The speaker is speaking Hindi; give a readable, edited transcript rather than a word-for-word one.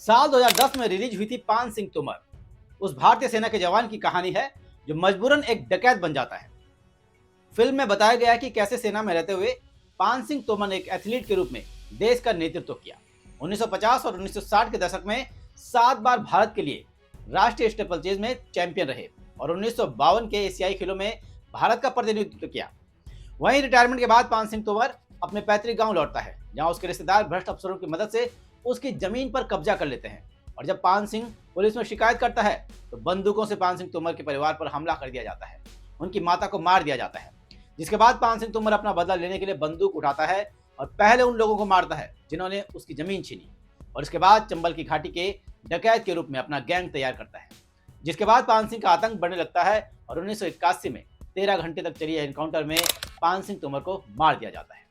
साल 2010 में रिलीज हुई थी पान सिंह तोमर, उस भारतीय सेना के जवान की कहानी है जो मजबूरन एक डकैत बन जाता है। फिल्म में बताया गया है कि कैसे सेना में रहते हुए पान सिंह तोमर ने एक एथलीट के रूप में देश का नेतृत्व किया। 1950 और 1960 के दशक में 7 बार भारत के लिए राष्ट्रीय स्टेपल चेज में चैंपियन रहे और 1952 के एशियाई खेलों में भारत का प्रतिनिधित्व किया। वहीं रिटायरमेंट के बाद पान सिंह तोमर अपने पैतृक गांव लौटता है, जहां उसके रिश्तेदार भ्रष्ट अफसरों की मदद से उसकी जमीन पर कब्जा कर लेते हैं। और जब पान सिंह पुलिस में शिकायत करता है तो बंदूकों से पान सिंह तोमर के परिवार पर हमला कर दिया जाता है। उनकी माता को मार दिया जाता है, जिसके बाद पान सिंह तोमर अपना बदला लेने के लिए बंदूक उठाता है और पहले उन लोगों को मारता है जिन्होंने उसकी जमीन छीनी, और इसके बाद चंबल की घाटी के डकैत के रूप में अपना गैंग तैयार करता है। जिसके बाद पान सिंह का आतंक बढ़ने लगता है और 1981 में 13 घंटे तक चली एनकाउंटर में पान सिंह तोमर को मार दिया जाता है।